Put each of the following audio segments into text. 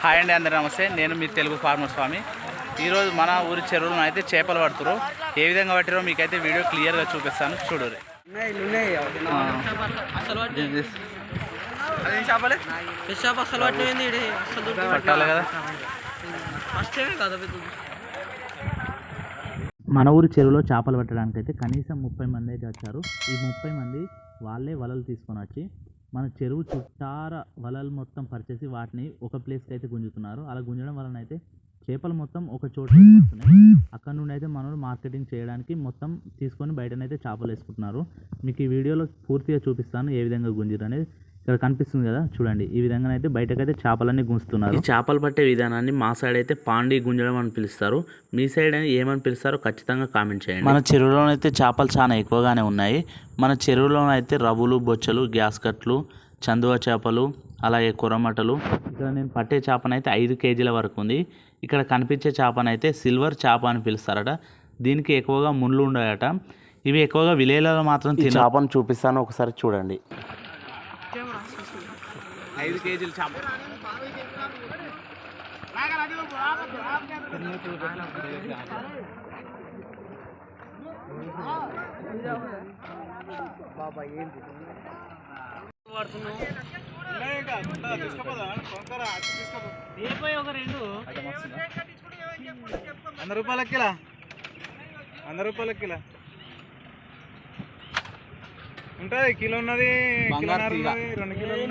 Hi అండి, అందరూ నమస్తే. నేను మీ తెలుగు ఫార్మర్ స్వామి. ఈరోజు మన ఊరి చెరువులను అయితే చేపలు పడుతురు. ఏ విధంగా పట్టిరో మీకైతే వీడియో క్లియర్గా చూపిస్తాను, చూడరు. పట్టాలి కదా. మన ఊరి చెరువులో చేపలు పట్టడానికి అయితే కనీసం 30 మంది అయితే వచ్చారు. ఈ 30 మంది వాళ్ళే వలలు తీసుకొని వచ్చి మన చెరువు చుట్టార వలలు మొత్తం పరిచేసి వాటిని ఒక ప్లేస్కి అయితే గుంజుతున్నారు. అలా గుంజడం వలన అయితే చేపలు మొత్తం ఒక చోట వస్తున్నాయి. అక్కడ నుండి అయితే మనోడు మార్కెటింగ్ చేయడానికి మొత్తం తీసుకొని బయటనైతే చేపలు వేసుకుంటున్నారు. మీకు ఈ వీడియోలో పూర్తిగా చూపిస్తాను ఏ విధంగా గుంజిరు అనేది. ఇక్కడ కనిపిస్తుంది కదా, చూడండి. ఈ విధంగా అయితే బయటకైతే చేపలన్నీ గుంజుతున్నారు. ఈ చేపలు పట్టే విధానాన్ని మా సైడ్ అయితే పాండి గుంజడం అని పిలుస్తారు. మీ సైడ్ ఏమని పిలుస్తారో ఖచ్చితంగా కామెంట్ చేయండి. మన చెరువులోనైతే చేపలు చాలా ఎక్కువగానే ఉన్నాయి. మన చెరువులోనైతే రవ్వులు, బొచ్చలు, గ్యాస్ కట్లు, చందువ చేపలు, అలాగే కొరమటలు. ఇక్కడ నేను పట్టే చేపనైతే 5 కేజీల వరకు ఉంది. ఇక్కడ కనిపించే చేపనైతే సిల్వర్ చేప అని పిలుస్తారట. దీనికి ఎక్కువగా ముళ్ళు ఉన్నాయట. ఇవి ఎక్కువగా విలేజ్లలో మాత్రం చేపను చూపిస్తాను, ఒకసారి చూడండి. 5 కేజీల చేప. ₹100 కిలో, ₹100 కిలో ఉంటుంది. కిలో ఉన్నది, 2 కిలోలు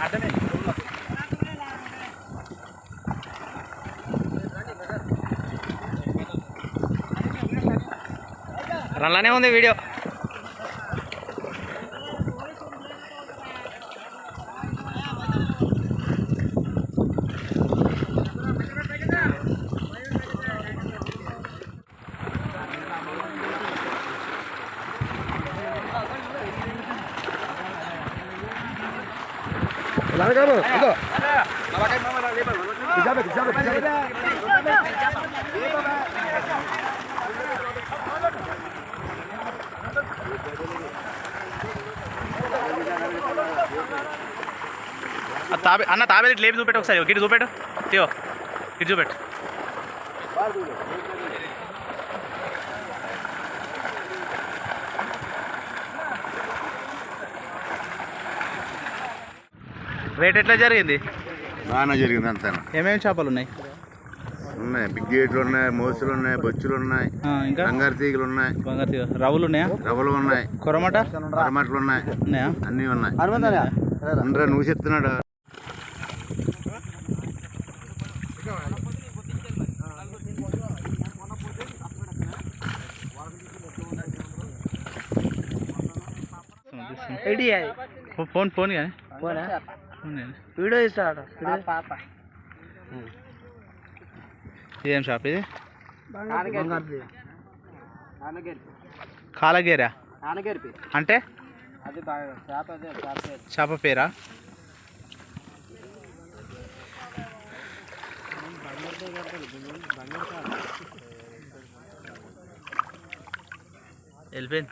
అడ్డనే. రన్లానే ఉంది వీడియో. అన్న తాబేలు ఇట్లా లేపి చూపెట్టు ఒకసారి. గిట్టు చూపెట్టు, తీయో ఇటు చూపెట్టు. రేట్ ఎట్లా జరిగింది? బాగానే జరిగింది. అంతా ఏమేమి చేపలు ఉన్నాయి? బిగ్ గేట్లు ఉన్నాయి, మోసులు ఉన్నాయి, బొచ్చులు ఉన్నాయి, ఇంకా బంగారు తీగలు ఉన్నాయి, రవ్వులు ఉన్నాయా? రవ్వలు ఉన్నాయి, కొరమటలు ఉన్నాయి, ఉన్నాయా? అన్నీ ఉన్నాయి. అందరూ నువ్వు చెప్తున్నాడు. ఫోన్ ఫోన్ కానీ వీడియో ఇస్తాడు. ఇదేం షాప్ ఇది? కాలగేరా అంటే చేప పేరా? వెళ్ళిపోయింది.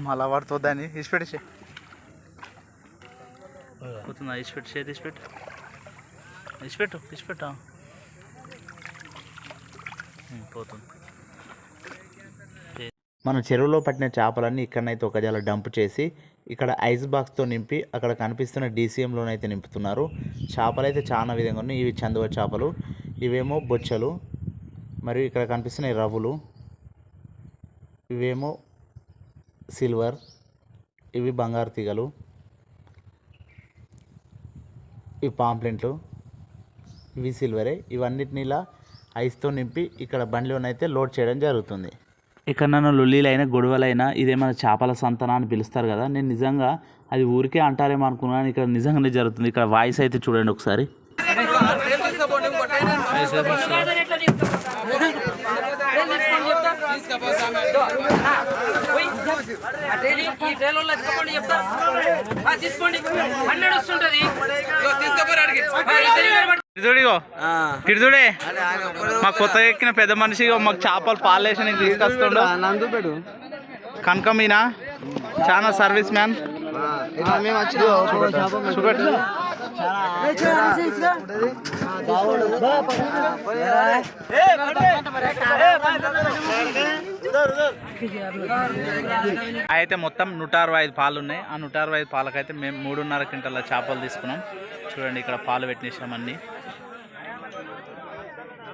మళ్ళా పడుతుందని ఇసిపెట్టేసి పోతుందా? ఇసిపెట్టు, చేతి ఇసిపెట్టు, ఇసిపెట్టు, ఇసిపెట్టా పోతుంది. మన చెరువులో పట్టిన చేపలన్నీ ఇక్కడనైతే ఒక జల డంప్ చేసి ఇక్కడ ఐస్ బాక్స్తో నింపి అక్కడ కనిపిస్తున్న డీసీఎంలోనైతే నింపుతున్నారు. చేపలు అయితే చాలా విధంగా ఉన్నాయి. ఇవి చందువ చేపలు, ఇవేమో బొచ్చలు, మరియు ఇక్కడ కనిపిస్తున్నాయి రవ్వులు, ఇవేమో సిల్వర్, ఇవి బంగారు తీగలు, ఇవి పాంప్లెంట్లు, ఇవి సిల్వరే. ఇవన్నిటిని ఇలా ఐస్తో నింపి ఇక్కడ బండిలోనైతే లోడ్ చేయడం జరుగుతుంది. ఇక్కడ నన్ను లొల్లీలైనా గొడవలైనా ఇదేమైనా చేపల సంతన అని పిలుస్తారు కదా, నేను నిజంగా అది ఊరికే అంటారేమో అనుకున్నాను. ఇక్కడ నిజంగానే జరుగుతుంది. ఇక్కడ వాయిస్ అయితే చూడండి ఒకసారి. ఇదిగో ఇడుచుడే మాకు కొత్తగా ఎక్కిన పెద్ద మనిషి మాకు చేపలు పాలేసి తీసుకొస్తుండు నందుపేడు కనుక మీనా చాలా సర్వీస్ మ్యాన్ చూపెట్టు అయితే మొత్తం 165 పాలు ఉన్నాయి. ఆ 165 పాలకైతే మేము 3.5 క్వింటాల చేపలు తీసుకున్నాం. చూడండి ఇక్కడ పాలు పెట్టినేసాం అన్ని.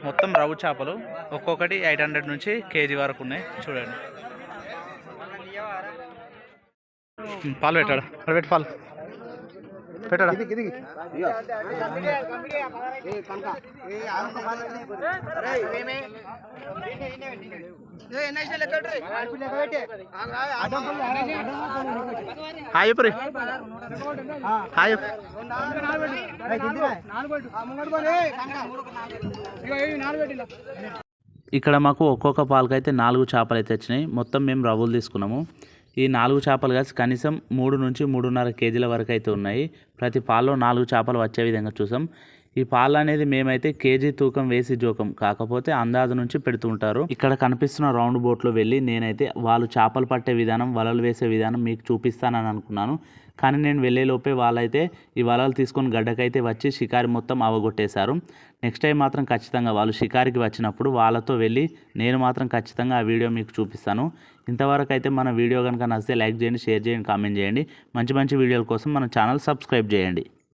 మొత్తం రవ్వు చేపలు ఒక్కొక్కటి 800 నుంచి కేజీ వరకు ఉన్నాయి. చూడండి పాలు పెట్టాడు పెట్టి పాలు పెట్టాడా హాయ్ చెప్పు హాయ్ చెప్పు. ఇక్కడ మాకు ఒక్కొక్క పాలకైతే 4 చేపలు అయితే వచ్చినాయి. మొత్తం మేము రవ్వులు తీసుకున్నాము. ఈ 4 చేపలు కలిసి కనీసం 3 నుంచి 3.5 కేజీల వరకు అయితే ఉన్నాయి. ప్రతి పాలలో 4 చేపలు వచ్చే విధంగా చూసాం. ఈ పాలు అనేది మేమైతే కేజీ తూకం వేసి జోకం కాకపోతే అందాజు నుంచి పెడుతుంటారు. ఇక్కడ కనిపిస్తున్న రౌండ్ బోట్లో వెళ్ళి నేనైతే వాళ్ళు చేపలు పట్టే విధానం వలలు వేసే విధానం మీకు చూపిస్తానని అనుకున్నాను. కానీ నేను వెళ్ళేలోపే వాళ్ళైతే ఈ వలలు తీసుకొని గడ్డకైతే వచ్చి షికారి మొత్తం అవగొట్టేశారు. నెక్స్ట్ టైం మాత్రం ఖచ్చితంగా వాళ్ళు షికారికి వచ్చినప్పుడు వాళ్ళతో వెళ్ళి నేను మాత్రం ఖచ్చితంగా ఆ వీడియో మీకు చూపిస్తాను. ఇంతవరకు అయితే మన వీడియో కనుక నచ్చితే లైక్ చేయండి, షేర్ చేయండి, కామెంట్ చేయండి. మంచి మంచి వీడియోల కోసం మన ఛానల్ సబ్స్క్రైబ్ చేయండి.